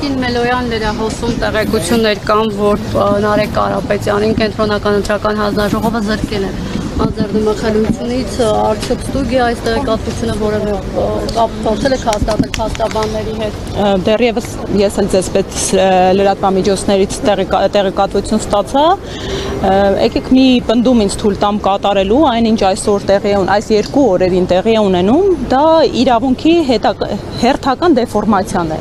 Տիկին Մելոյան լրահոսում տեղեկություններ կան, որ Նարեկ Կարապետյանին կենտրոնական ընտրական հանձնաժողովը զրկել է անձեռնմխելիությունից, արդյոք ստուգի այս տեղեկատվությունը որևէ կապ փորձել եք հաստատել փաստաբանների հետ։ Դեռևս ես էլ ձեզպես լրատվամիջոցներից տեղեկատվություն ստացա, եկեք մի պնդում ինձ թույլ տամ կատարելու, այնինչ այսօր տեղի է այս երկու օրերին տեղի է ունենում, դա իրավունքի հերթական դեֆորմացիան է։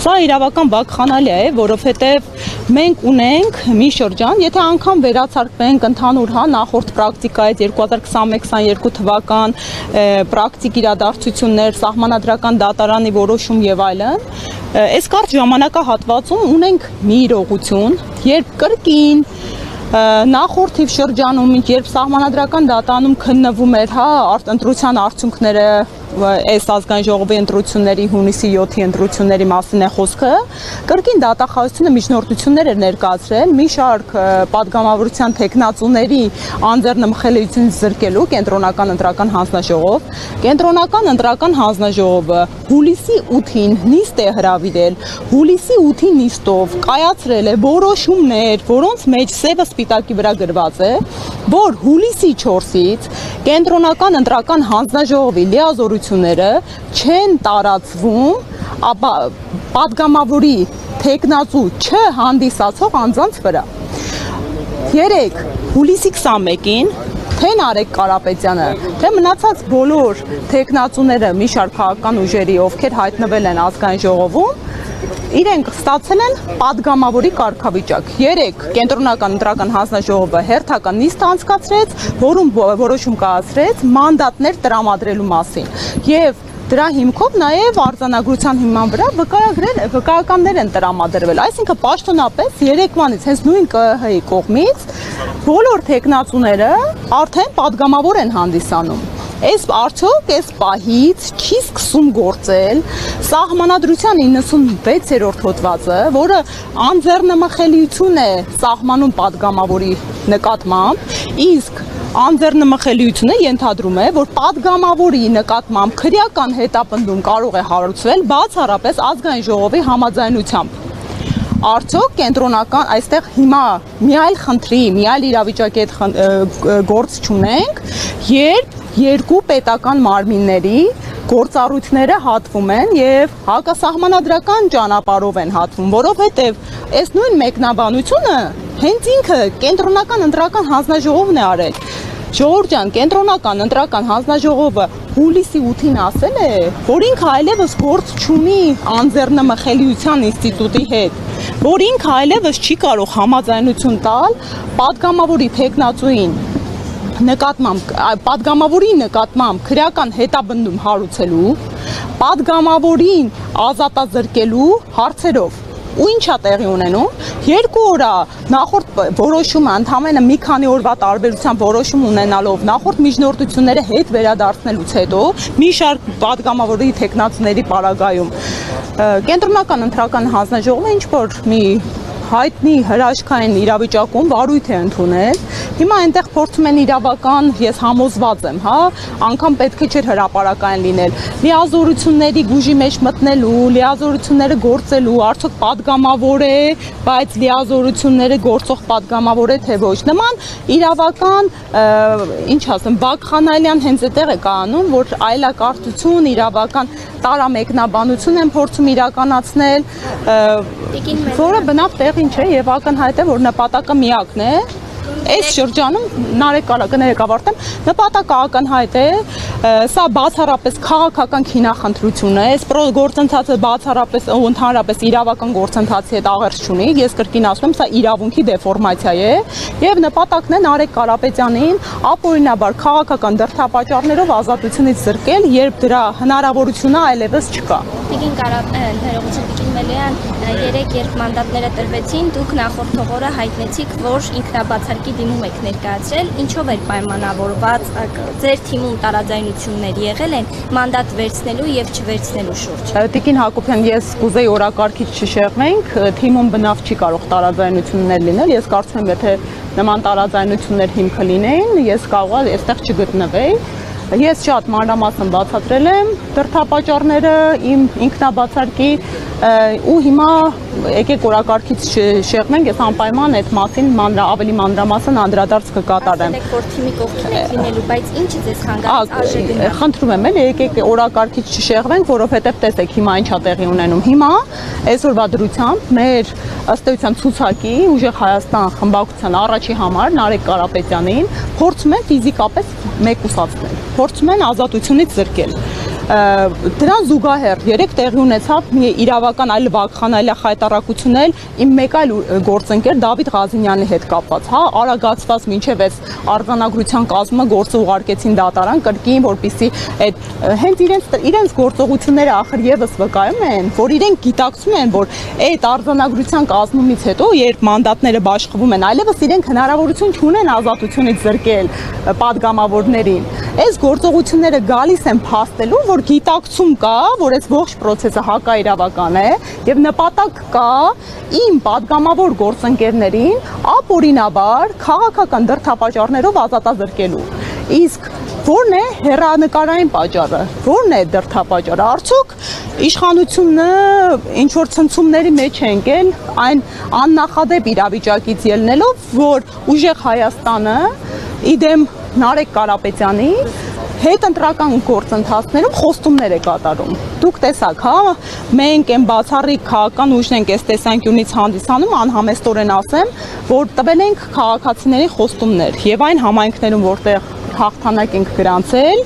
Սա իրավական վակխանալի է, որովհետև մենք ունենք մի շրջան, եթե անգամ վերացարկվենք ընդհանուր նախորդ պրակտիկայից 2021-22 թվական պրակտիկ իրադարձություններ, սահմանադրական դատարանի որոշում եւ այլն, այս կարճ ժամանակահատվածում ունենք մի իրողություն, երբ կրկին նախորդ թիվ շրջանում, երբ սահմանադրական դատարանում քննվում էր ընտրության արդյունքները, այս ազգային ժողովի ընտրությունների հունիսի 7-ի ընտրությունների մասին է խոսքը, կրկին դատախազությունը միջնորդություններ էր ներկայացրել մի շարք պատգամավորության թեկնածուների անձեռնմխելիությունից զրկելու կենտրոնական ընտրական հանձնաժողով։ Կենտրոնական ընտրական հանձնաժողովը հուլիսի 8-ին նիստ է հրավիրել, հուլիսի 8-ի նիստով կայացրել է որոշումներ, որոնց մեջ սևը սպիտակի վրա գրված է, որ հուլիսի 4-ից կենտրոնական ընտրական հանձնաժողովի լիազորությունները չեն տարածվում պատգամավորի թեկնածու չհանդիսացող անձանց վրա։ 3 հուլիսի 21-ին թե Նարեկ Կարապետյանը, թե մնացած բոլոր թեկնածուները մի շարք քաղաքական ուժերի, ովքեր հայտնվել են ազգային ժողովում, իրենք ստացել են պատգամավորի կարգավիճակ։ 3 կենտրոնական ընտրական հանձնաժողովը հերթական նիստ անցկացրեց, որում որոշում կայացրեց մանդատներ տրամադրելու մասին։ Եվ դրա հիմքով նաև արձանագրության հիման վրա վկայականներ են տրամադրվել։ Այսինքն պաշտոնապես երեկվանից հենց նույն ԿՀ-ի կողմից բոլոր թեկնածուները արդեն պատգամավոր են հանդիսանում։ Արդյոք այս պահից չի սկսում գործել սահմանադրության 96-րդ հոդվածը, որը անձեռնմխելիություն է սահմանում պատգամավորի նկատմամբ, իսկ անձեռնմխելիությունը ենթադրում է, որ պատգամավորի նկատմամբ քրեական հետապնդում կարող է հարուցվել բացառապես ազգային ժողովի համաձայնությամբ։ Արդյոք կենտրոնական այստեղ հիմա մի այլ խնդրի, մի այլ իրավիճակի հետ գործ չունենք, երբ երկու պետական մարմինների գործառույթները հատվում են եւ հակասահմանադրական ճանապարհով են հատվում, որովհետեւ այս նույն մեկնաբանությունը հենց ինքը կենտրոնական ընտրական հանձնաժողովն է արել։ Ժողովուրդ ջան, կենտրոնական ընտրական հանձնաժողովը հուլիսի 8-ին ասել է, որ ինքը այլևս գործ չունի անձեռնմխելիության ինստիտուտի հետ, որ ինքը այլևս չի կարող համաձայնություն տալ պատգամավորի թեկնածուին պատգամավորի նկատմամբ քրեական հետապնդում հարուցելու, պատգամավորին ազատազրկելու հարցերով։ Ու ինչա տեղի ունենում, 2 օր նախորդ որոշումը ընդամենը մի քանի օրվա տարբերությամբ որոշում ունենալով նախորդ միջնորդությունները հետ վերադարձնելուց հետո մի շարք պատգամավորի թեկնածուների պարագայում կենտրոնական ընտրական հանձնաժողովը ինչ-որ մի հայտնի հրաշքային իրավիճակում վարույթ է ընդունել։ Հիմա այնտեղ փորձում են իրավական, ես համոզված եմ, անգամ պետք է չէր հրապարակային լինել, լիազորությունների գուժի մեջ մտնելու, լիազորությունները գործելու, արդյոք պատգամավոր է, բայց լիազորությունները գործող պատգամավոր է, թե ոչ։ Նման իրավական, ինչ ասեմ, վակխանալյան հենց այդտեղ է կայանում, որ այլակարգություն, իրավական տարամեկնաբանություն են փորձում իրականացնել, որը բնավ տեղին չէ եւ ակնհայտ է, որ նպատակը միակն է։ Այս շրջանում Նարեկ կներկավարտեմ, նպատակը ակնհայտ է, սա բացառապես քաղաքական քինախնդրություն է, այս գործընթացը բացառապես ու ընդհանրապես իրավական գործընթացի հետ աղերս չունի, ես կրկին ասում եմ, սա իրավունքի դեֆորմացիա է եւ նպատակն է Նարեկ Կարապետյանին ապօրինաբար քաղաքական դրդապատճառներով ազատությունից զրկել, երբ դրա հնարավորությունը այլևս չկա։ Տիկին Մելոյան, 3 երբ մանդատները տրվեցին, դուք նախորդ օրը հայտնեցիք, որ ինքնաբացարկի դիմում եք ներկայացրել, ինչով էր պայմանավորված, ձեր թիմում տարաձայնություններ եղել են մանդատ վերցնելու եւ չվերցնելու շուրջ։ Տիկին Հակոբյան, ես կուզեի օրակարգից չշեղվենք, թիմում բնավ չի կարող տարաձայնություններ լինել, ես կարծում եմ, եթե նման տարաձայնություններ հիմքը լինեին, ես կարող եմ այստեղ չգտնվեի։ Ես շատ մանրամասն բացատրել եմ դրդապատճառները իմ ինքնաբացարկի ու հիմա եկեք օրակարգից շեղմենք, ես անպայման այդ մասին ավելի մանրամասն անդրադարձ կկատարեմ։ Ասել եք, որ թիմի կողքին եք լինելու, բայց ինչ ձեզ խանգարեց արժեգնալ։ Խնդրում եմ, եկեք օրակարգից շեղվենք, որովհետև տեսեք հիմա ինչ է տեղի ունենում։ Հիմա այսօրվա դրությամբ մեր ըստ էության ցուցակի Ուժեղ Հայաստան խմբակցության առաջի համար Նարեկ Կարապետյանին փորձում են ֆիզիկապես մեկուսացնել, փորձում են ազատությունից զրկել։ Դրան զուգահեռ երեք տեղի ունեցավ մի իրավական այլ վակխանալիա խայտարակություն իմ մեկ այլ գործընկեր Դավիթ Ղազինյանի հետ կապված, հա, արագացված մինչև այս արձանագրության կազմը գործը ուղարկեցին դատարան կրկին, որպեսզի այդ հենց իրենց գործողությունները ախր եւս վկայում են, որ իրենք գիտակցում են, որ այդ արձանագրության կազմումից հետո, երբ մանդատները բաշխվում են, այլևս իրենք հնարավորություն չունեն ազատությունից զրկել падգամավորներին։ Այս գործողությունները գալիս են փաստելու, որ գիտակցում կա, որ այս ողջ process-ը հակաիրավական է եւ նպատակ կա իմ падգամավոր գործընկերներին ապօրինաբար քաղաքական դրդապատճառներով ազատազրկելու։ Իսկ ո՞րն է հեռանկարային պատճառը, ո՞րն է դրդապատճառը։ Արդյոք իշխանությունը ինչ որ ցնցումների մեջ է ընկել այն աննախադեպ իրավիճակից ելնելով, որ Ուժեղ Հայաստանը իդեմ Նարեկ Կարապետյանի հետ ընտրական գործընթացներում խոստումներ է կատարում։ Դուք տեսաք, հա, մենք այն բացառիկ քաղաքական ուժն ենք այս տեսանկյունից հանդիսանում, անհամեստորեն ասեմ, որ տվել ենք քաղաքացիների խոստումներ եւ այն համայնքներում, որտեղ հաղթանակ ենք գրանցել,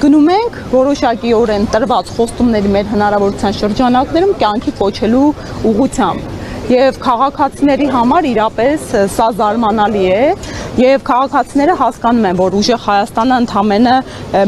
գնում ենք որոշակիորեն տրված խոստումների մեր հնարավորության շրջանակներում կյանքի կոչելու ուղղությամբ։ Եվ քաղաքացիների համար իրապես սա զարմանալի է եւ քաղաքացիները հասկանում են, որ Ուժեղ Հայաստանը ընդամենը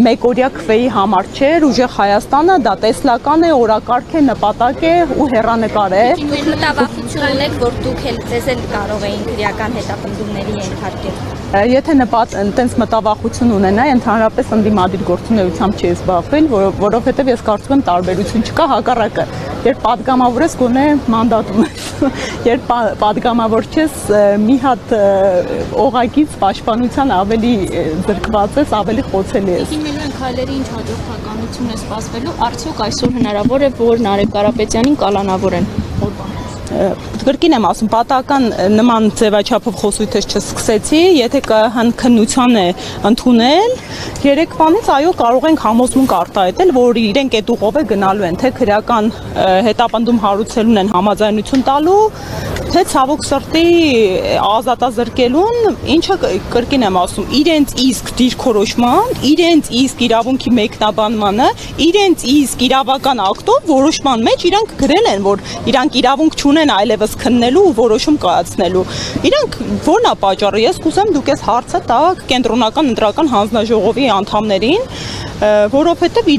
մեկօրյա քվեի համար չէ, Ուժեղ Հայաստանը դա տեսլական է, օրակարգ է, նպատակ է ու հեռանկար է։ Դուք մտավախություն ունեք, որ դուք էլ ձեզ էլ կարող էիք քրեական հետապնդումների ենթարկել։ Եթե այտենց մտավախություն ունենայի, ընդհանրապես ընդդիմադիր գործունեությամբ չի զբաղվել, որովհետև ես կարծում եմ տարբերություն չկա, հակառակը։ Երբ падգամավոր ես, գոնե մանդատ ունես։ Երբ падգամավոր չես, մի հատ օղակից պաշտպանության ավելի զրկված ես, ավելի խոցելի ես։ Իմ քայլերի ինչ հաջորդականություն է սպասվելու, արդյոք այսօր հնարավոր է, որ Նարեկ Կարապետյանին կալանավորեն։ Կրկին եմ ասում, պատահական նման ձևաչափով խոսույթս չսկսեցի, եթե քննության է ընդունել, երեկվանից այո կարող ենք համոզմունք արտահայտել, որ իրենք այդ ուղով է գնալու են, թե քրեական հետապնդում հարուցելուն են համաձայնություն տալու, թե ցավոք սրտի ազատազրկելուն, ինչը կրկին եմ ասում, իրենց իսկ դիրքորոշման, իրենց իսկ իրավունքի մեկնաբանմանը, իրենց իսկ իրավական ակտով որոշման մեջ իրանք գրել են, որ իրանք իրավունք չունեն այլևս քննելու ու որոշում կայացնելու։ Իրանք ո՞րն է պատճառը։ Ես կուզեմ դուք այս հարցը տաք կենտրոնական ընտրական հանձնաժողովի անդամներին, որովհետև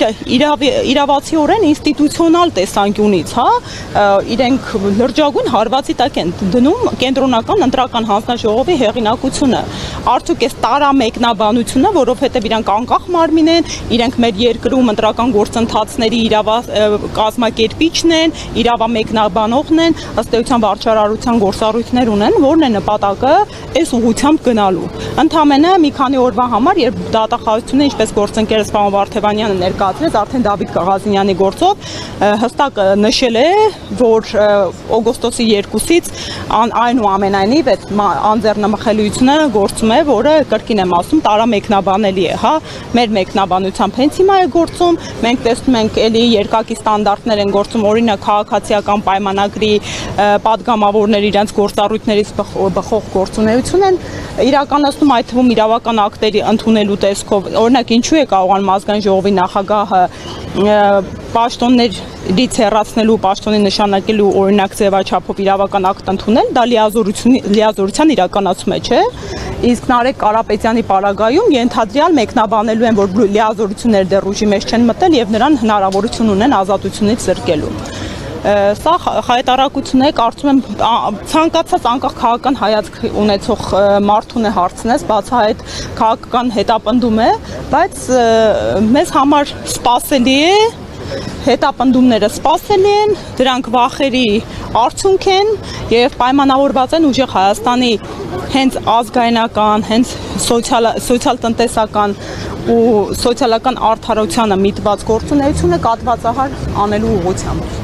իրավացիորեն ինստիտուցիոնալ տեսանկյունից, հա, իրենք լրջագույն հարվածի տակ են դնում կենտրոնական ընտրական հանձնաժողովի հեղինակությունը։ Արդյոք այս տարամեկնաբանությունը, որովհետև իրանք անկախ մարմին են, իրենք մեր երկրում ընտրական գործընթացների կազմակերպիչն են, իրավամեկնաբանողն են, ըստ էության վարչարարության գործառույթներ ունեն, որն է նպատակը այս ուղղությամբ գնալու։ Ընդամենը մի քանի օրվա համար, երբ դատախազությունը, ինչպես գործընկերս պարոն Վարդևանյանը ներկայացրեց, արդեն Դավիթ Ղազինյանի գործով հստակ նշել է, որ օգոստոսի 2-ից այնուամենայնիվ այդ անձեռնմխելիությունը գործում է, որը կրկին եմ ասում, տարամեկնաբանելի է, հա, մեր մեկնաբանությամբ հենց հիմա է գործում, մենք տեսնում ենք էլի երկակի ստանդարտներ են գործում, օրինակ քաղաքացիական պայմանագրի падգամավորներ իրենց գործառույթներից բխող գործունեություն են իրականացնում, այդ թվում իրավական ակտերի ընդունելու տեսքով, օրինակ ինչու է կարողանում ազգային ժողովի նախագահը պաշտոններից հեռացնելու, պաշտոնի նշանակելու օրինակ ձևաչափով իրավական ակտ ընդունել, դա լիազորության իրականացում է, չէ՞։ Իսկ Նարեկ Կարապետյանի պարագայում ենթադրյալ մեկնաբանելու են, որ լիազորությունները դեռ ուժի մեջ չեն մտել եւ նրան հնարավորություն ունեն ազատությունից զրկելու։ Սա հայտարարություն է, կարծում եմ ցանկացած անկախ քաղաքական հայացք ունեցող մարդուն է հարցնես, բացահայտ քաղաքական հետապնդում է, բայց մեզ համար սպասելի է, հետապնդումները սպասելի են, դրանք վախերի արդյունք են եւ պայմանավորված են Ուժեղ Հայաստանի հենց ազգայնական, հենց սոցիալ-տնտեսական ու սոցիալական արդարությանը միտված գործունեությունը կատվածահար անելու ուղղությամբ։